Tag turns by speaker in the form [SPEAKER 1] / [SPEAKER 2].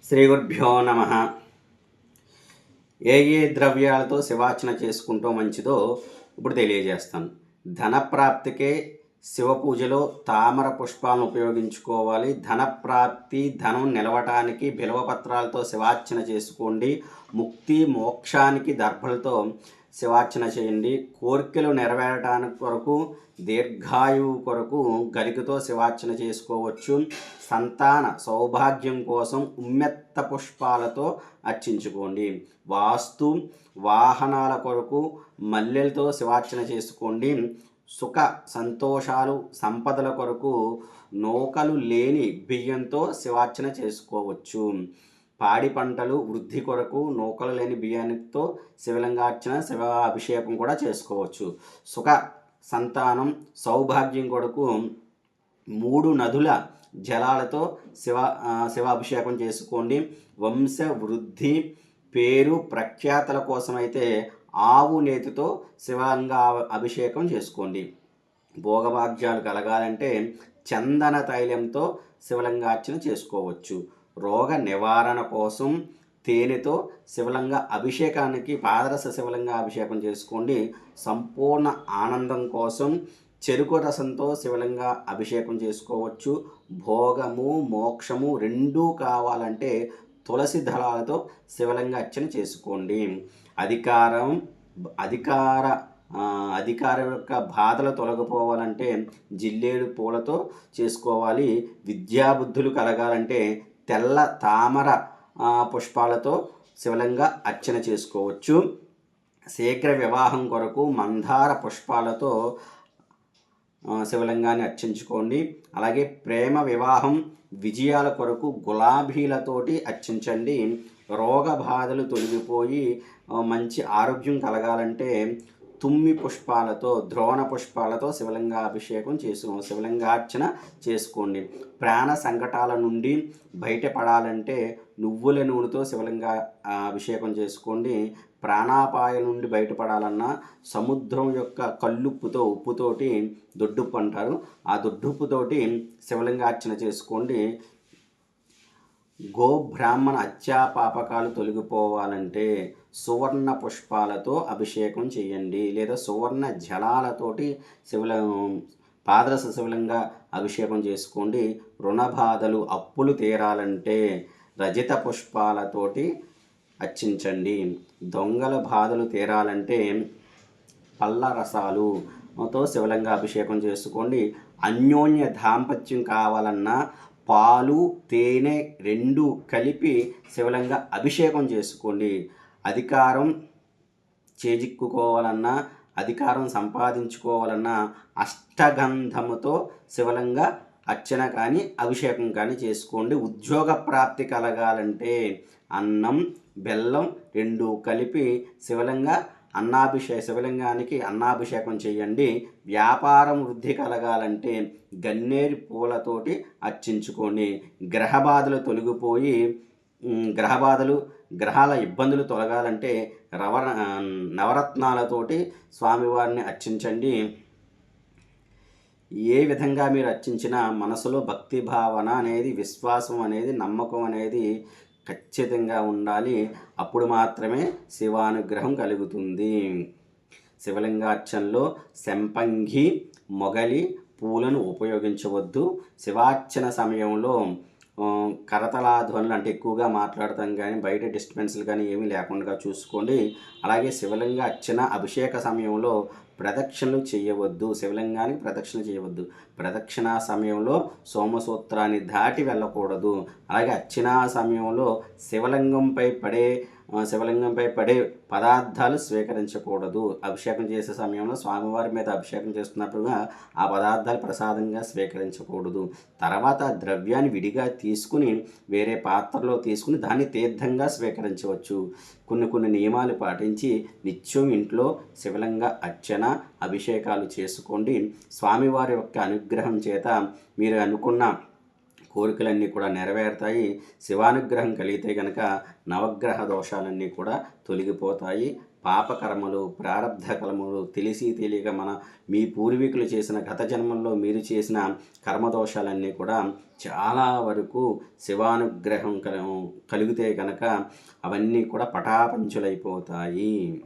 [SPEAKER 1] శ్రీ గురుభ్యో నమ. ఏ ఏ ద్రవ్యాలతో శివార్చన చేసుకుంటూ మంచిదో ఇప్పుడు తెలియజేస్తాను. ధనప్రాప్తికే శివ పూజలో తామర పుష్పాలను ఉపయోగించుకోవాలి. ధనప్రాప్తి, ధనం నిలవటానికి బిల్వపత్రాలతో శివార్చన చేసుకోండి. ముక్తి మోక్షానికి దర్భలతో శివార్చన చేయండి. కోరికలు నెరవేరటానికి కొరకు, దీర్ఘాయువు కొరకు గరికతో శివార్చన చేసుకోవచ్చు. సంతాన సౌభాగ్యం కోసం ఉమ్మెత్త పుష్పాలతో అర్చించుకోండి. వాస్తు వాహనాల కొరకు మల్లెలతో శివార్చన చేసుకోండి. సుఖ సంతోషాలు సంపదల కొరకు నూకలు లేని బియ్యంతో శివార్చన చేసుకోవచ్చు. పాడి పంటలు వృద్ధి కొరకు నూకలు లేని బియ్యానితో శివలింగార్చన, శివ అభిషేకం కూడా చేసుకోవచ్చు. సుఖ సంతానం సౌభాగ్యం కొరకు 3 నదుల జలాలతో శివాభిషేకం చేసుకోండి. వంశ వృద్ధి పేరు ప్రఖ్యాతల కోసమైతే ఆవు నేతితో శివలింగ అభిషేకం చేసుకోండి. భోగభాగ్యాలు కలగాలంటే చందన తైలంతో శివలింగార్చన చేసుకోవచ్చు. రోగ నివారణ కోసం తేనెతో శివలింగ అభిషేకానికి పాదరస శివలింగ అభిషేకం చేసుకోండి. సంపూర్ణ ఆనందం కోసం చెరుకు రసంతో శివలింగ అభిషేకం చేసుకోవచ్చు. భోగము మోక్షము రెండూ కావాలంటే తులసి దళాలతో శివలింగ అర్చన చేసుకోండి. అధికారం యొక్క బాధలు తొలగిపోవాలంటే జిల్లేడు పూలతో చేసుకోవాలి. విద్యాబుద్ధులు కలగాలంటే తెల్ల తామర పుష్పాలతో శివలింగ అర్చన చేసుకోవచ్చు. శీఘ్ర వివాహం కొరకు మందార పుష్పాలతో శివలింగాన్ని అర్చించుకోండి. అలాగే ప్రేమ వివాహం విజయాల కొరకు గులాబీలతోటి అర్చించండి. రోగ బాధలు తొలగిపోయి మంచి ఆరోగ్యం కలగాలంటే తుమ్మి పుష్పాలతో, ద్రోణ పుష్పాలతో శివలింగార్చన చేసుకోండి. ప్రాణ సంకటాల నుండి బయటపడాలంటే నువ్వుల నూనెతో శివలింగ అభిషేకం చేసుకోండి. ప్రాణాపాయం నుండి బయటపడాలన్నా సముద్రం యొక్క కల్లుప్పుతో, ఉప్పుతోటి దొడ్డుప్పు అంటారు, ఆ దొడ్డుప్పుతోటి శివలింగార్చన చేసుకోండి. గోబ్రాహ్మణ హత్యా పాపకాలు తొలగిపోవాలంటే సువర్ణ పుష్పాలతో అభిషేకం చేయండి. లేదా సువర్ణ జలాలతోటి పాదరస శివలింగ అభిషేకం చేసుకోండి. రుణ బాధలు అప్పులు తీరాలంటే రజిత పుష్పాలతోటి అర్చించండి. దొంగల బాధలు తీరాలంటే పళ్ళ రసాలుతో శివలింగ అభిషేకం చేసుకోండి. అన్యోన్య దాంపత్యం కావాలన్నా పాలు తేనె 2 కలిపి శివలింగ అభిషేకం చేసుకోండి. అధికారం చేజిక్కుకోవాలన్నా, అధికారం సంపాదించుకోవాలన్నా అష్టగంధముతో శివలింగ అర్చన కానీ అభిషేకం కానీ చేసుకోండి. ఉద్యోగ ప్రాప్తి కలగాలంటే అన్నం బెల్లం 2 కలిపి శివలింగానికి అన్నాభిషేకం చేయండి. వ్యాపారం వృద్ధి కలగాలంటే గన్నేరు పూలతోటి అర్చించుకోండి. గ్రహబాధలు తొలగిపోయి గ్రహాల ఇబ్బందులు తొలగాలంటే నవరత్నాలతోటి స్వామివారిని అర్చించండి. ఏ విధంగా మీరు అర్చించినా మనసులో భక్తి భావన అనేది, విశ్వాసం అనేది, నమ్మకం అనేది ఖచ్చితంగా ఉండాలి. అప్పుడు మాత్రమే శివానుగ్రహం కలుగుతుంది. శివలింగార్చనలో శంపంగి మొగలి పూలను ఉపయోగించవద్దు. శివార్చన సమయంలో కరతలాధ్వనులు అంటే ఎక్కువగా మాట్లాడతాం కానీ బయట డిస్టర్బెన్స్లు కానీ ఏమీ లేకుండా చూసుకోండి. అలాగే శివలింగ అర్చన అభిషేక సమయంలో ప్రదక్షిణలు చేయవద్దు. శివలింగానికి ప్రదక్షిణ చేయవద్దు. ప్రదక్షిణా సమయంలో సోమసూత్రాన్ని దాటి వెళ్ళకూడదు. అలాగే అర్చనా సమయంలో శివలింగంపై పడే పదార్థాలు స్వీకరించకూడదు. అభిషేకం చేసే సమయంలో స్వామివారి మీద అభిషేకం చేస్తున్నప్పుడుగా ఆ పదార్థాలు ప్రసాదంగా స్వీకరించకూడదు. తర్వాత ద్రవ్యాన్ని విడిగా తీసుకుని వేరే పాత్రలో తీసుకుని దాన్ని తీర్థంగా స్వీకరించవచ్చు. కొన్ని నియమాలు పాటించి నిత్యం ఇంట్లో శివలింగ అర్చన అభిషేకాలు చేసుకోండి. స్వామివారి యొక్క అనుగ్రహం చేత మీరు అనుకున్న కోరికలన్నీ కూడా నెరవేరుతాయి. శివానుగ్రహం కలిగితే కనుక నవగ్రహ దోషాలన్నీ కూడా తొలగిపోతాయి. పాపకర్మలు, ప్రారబ్ధ కర్మలు తెలిసి తెలియక మీ పూర్వీకులు చేసిన గత జన్మల్లో మీరు చేసిన కర్మదోషాలన్నీ కూడా చాలా వరకు శివానుగ్రహం కలిగితే కనుక అవన్నీ కూడా పటాపంచులైపోతాయి.